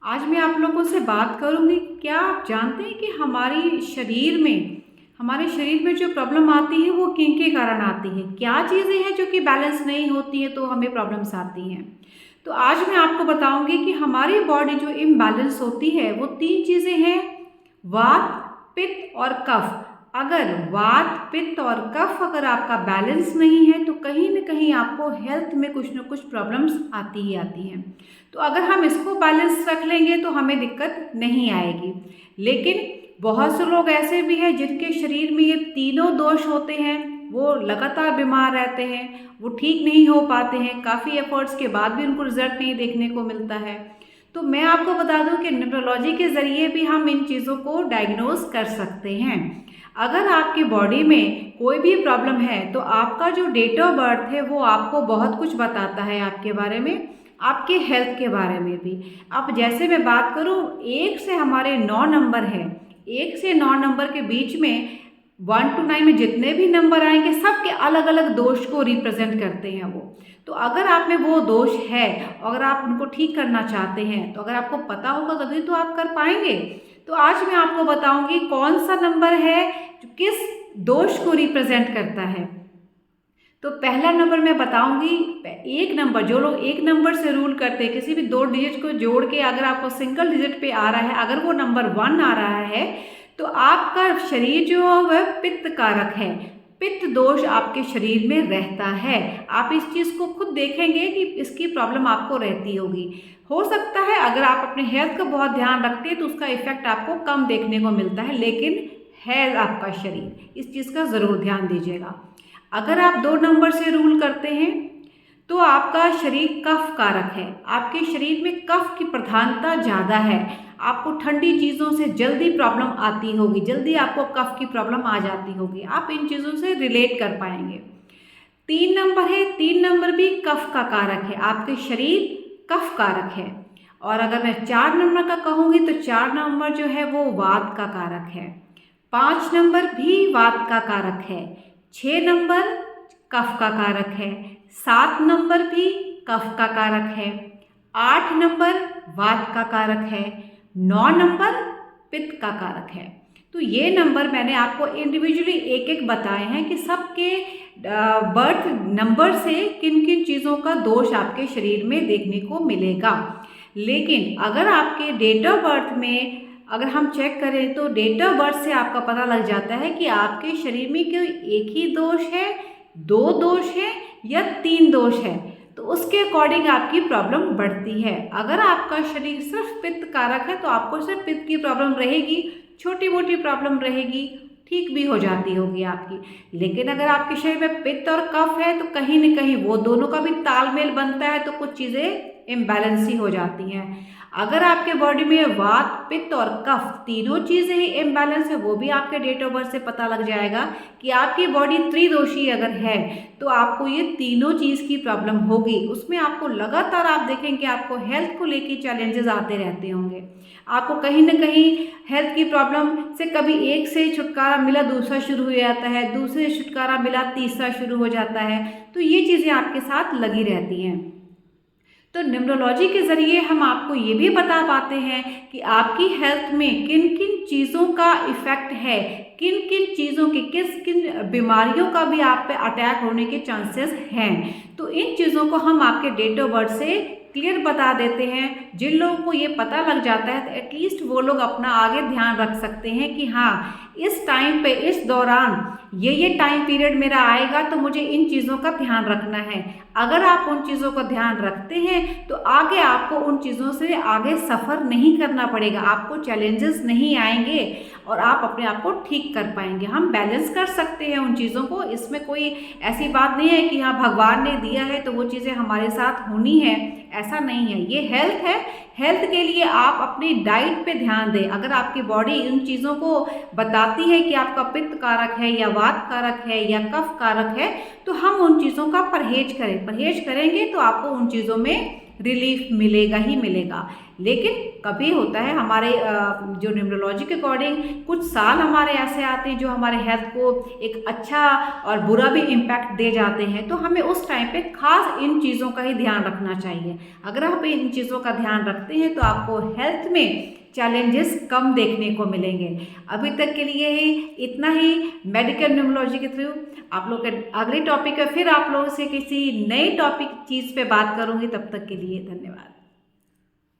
आज मैं आप लोगों से बात करूंगी। क्या आप जानते हैं कि हमारे शरीर में जो प्रॉब्लम आती है वो किन के कारण आती है? क्या चीज़ें हैं जो कि बैलेंस नहीं होती हैं तो हमें प्रॉब्लम्स आती हैं? तो आज मैं आपको बताऊंगी कि हमारी बॉडी जो इम्बैलेंस होती है वो 3 चीज़ें हैं: वात, पित्त और कफ। अगर वात, पित्त और कफ अगर आपका बैलेंस नहीं है तो कहीं न कहीं आपको हेल्थ में कुछ न कुछ प्रॉब्लम्स आती ही आती हैं। तो अगर हम इसको बैलेंस रख लेंगे तो हमें दिक्कत नहीं आएगी। लेकिन बहुत से लोग ऐसे भी हैं जिनके शरीर में ये तीनों दोष होते हैं, वो लगातार बीमार रहते हैं, वो ठीक नहीं हो पाते हैं, काफ़ी एफर्ट्स के बाद भी उनको रिजल्ट नहीं देखने को मिलता है। तो मैं आपको बता दूं कि न्यूरोलॉजी के ज़रिए भी हम इन चीज़ों को डायग्नोज कर सकते हैं। अगर आपकी बॉडी में कोई भी प्रॉब्लम है तो आपका जो डेट ऑफ बर्थ है वो आपको बहुत कुछ बताता है आपके बारे में, आपके हेल्थ के बारे में भी। अब जैसे मैं बात करूं, 1 से हमारे 9 नंबर है, 1 से 9 नंबर के बीच में 1 to 9 में जितने भी नंबर आएंगे सबके अलग अलग दोष को रिप्रेजेंट करते हैं वो। तो अगर आप में वो दोष है, अगर आप उनको ठीक करना चाहते हैं तो अगर आपको पता होगा तभी तो आप कर पाएंगे। तो आज मैं आपको बताऊंगी कौन सा नंबर है जो किस दोष को रिप्रेजेंट करता है। तो पहला नंबर मैं बताऊंगी, एक नंबर, जो लोग एक नंबर से रूल करते हैं, किसी भी 2 डिजिट को जोड़ के अगर आपको सिंगल डिजिट पे आ रहा है, अगर वो नंबर 1 आ रहा है तो आपका शरीर जो है वह पित्त कारक है, पित्त दोष आपके शरीर में रहता है। आप इस चीज़ को खुद देखेंगे कि इसकी प्रॉब्लम आपको रहती होगी। हो सकता है अगर आप अपने हेल्थ का बहुत ध्यान रखते हैं तो उसका इफेक्ट आपको कम देखने को मिलता है, लेकिन है आपका शरीर, इस चीज़ का ज़रूर ध्यान दीजिएगा। अगर आप 2 नंबर से रूल करते हैं तो आपका शरीर कफ कारक है, आपके शरीर में कफ की प्रधानता ज़्यादा है, आपको ठंडी चीज़ों से जल्दी प्रॉब्लम आती होगी, जल्दी आपको कफ की प्रॉब्लम आ जाती होगी, आप इन चीज़ों से रिलेट कर पाएंगे। 3 नंबर है, 3 नंबर भी कफ का कारक है, आपके शरीर कफ कारक है। और अगर मैं 4 नंबर का कहूँगी तो 4 नंबर जो है वो वात का कारक है, 5 नंबर भी वात का कारक है, 6 नंबर कफ का कारक है, 7 नंबर भी कफ का कारक है, 8 नंबर वात का कारक है, 9 नंबर पित्त का कारक है। तो ये नंबर मैंने आपको इंडिविजुअली एक एक बताए हैं कि सबके बर्थ नंबर से किन किन चीज़ों का दोष आपके शरीर में देखने को मिलेगा। लेकिन अगर आपके डेट ऑफ बर्थ में अगर हम चेक करें तो डेट ऑफ बर्थ से आपका पता लग जाता है कि आपके शरीर में कोई एक ही दोष है, 2 दोष है या 3 दोष है, तो उसके अकॉर्डिंग आपकी प्रॉब्लम बढ़ती है। अगर आपका शरीर सिर्फ पित्त कारक है तो आपको सिर्फ पित्त की प्रॉब्लम रहेगी, छोटी मोटी प्रॉब्लम रहेगी, ठीक भी हो जाती होगी आपकी। लेकिन अगर आपके शरीर में पित्त और कफ है तो कहीं न कहीं वो दोनों का भी तालमेल बनता है तो कुछ चीज़ें इम्बैलेंस ही हो जाती हैं। अगर आपके बॉडी में वात, पित्त और कफ तीनों चीज़ें ही इम्बैलेंस है, वो भी आपके डेट ऑफ बर्थ से पता लग जाएगा कि आपकी बॉडी त्रिदोषी अगर है तो आपको ये तीनों चीज़ की प्रॉब्लम होगी। उसमें आपको लगातार आप देखेंगे आपको हेल्थ को लेके चैलेंजेस आते रहते होंगे, आपको कहीं ना कहीं हेल्थ की प्रॉब्लम से कभी एक से छुटकारा मिला दूसरा शुरू हो जाता है, दूसरे से छुटकारा मिला तीसरा शुरू हो जाता है। तो ये चीज़ें आपके साथ लगी रहती हैं। तो न्यूमरोलॉजी के ज़रिए हम आपको ये भी बता पाते हैं कि आपकी हेल्थ में किन किन चीज़ों का इफ़ेक्ट है, किन किन चीज़ों के किस किन बीमारियों का भी आप पे अटैक होने के चांसेस हैं। तो इन चीज़ों को हम आपके डेट ऑफ बर्थ से क्लियर बता देते हैं। जिन लोगों को ये पता लग जाता है तो एटलीस्ट वो लोग अपना आगे ध्यान रख सकते हैं कि हाँ, इस टाइम पे, इस दौरान ये टाइम पीरियड मेरा आएगा तो मुझे इन चीज़ों का ध्यान रखना है। अगर आप उन चीज़ों का ध्यान रखते हैं तो आगे आपको उन चीज़ों से आगे सफ़र नहीं करना पड़ेगा, आपको चैलेंजेस नहीं आएंगे और आप अपने आप को ठीक कर पाएंगे। हम बैलेंस कर सकते हैं उन चीज़ों को, इसमें कोई ऐसी बात नहीं है कि हाँ भगवान ने दिया है तो वो चीज़ें हमारे साथ होनी है, ऐसा नहीं है। ये हेल्थ है, हेल्थ के लिए आप अपनी डाइट पे ध्यान दें। अगर आपकी बॉडी इन चीज़ों को बताती है कि आपका पित्त कारक है या वात कारक है या कफ कारक है तो हम उन चीज़ों का परहेज करें। परहेज करेंगे तो आपको उन चीज़ों में रिलीफ मिलेगा ही मिलेगा। लेकिन कभी होता है हमारे जो न्यूमरोलॉजी के अकॉर्डिंग कुछ साल हमारे ऐसे आते हैं जो हमारे हेल्थ को एक अच्छा और बुरा भी इम्पैक्ट दे जाते हैं, तो हमें उस टाइम पे खास इन चीज़ों का ही ध्यान रखना चाहिए। अगर आप इन चीज़ों का ध्यान रखते हैं तो आपको हेल्थ में चैलेंजेस कम देखने को मिलेंगे। अभी तक के लिए ही इतना ही मेडिकल न्यूमरोलॉजी के थ्रू। आप लोग के अगले टॉपिक है, फिर आप लोगों से किसी नए टॉपिक चीज़ पे बात करूँगी। तब तक के लिए धन्यवाद।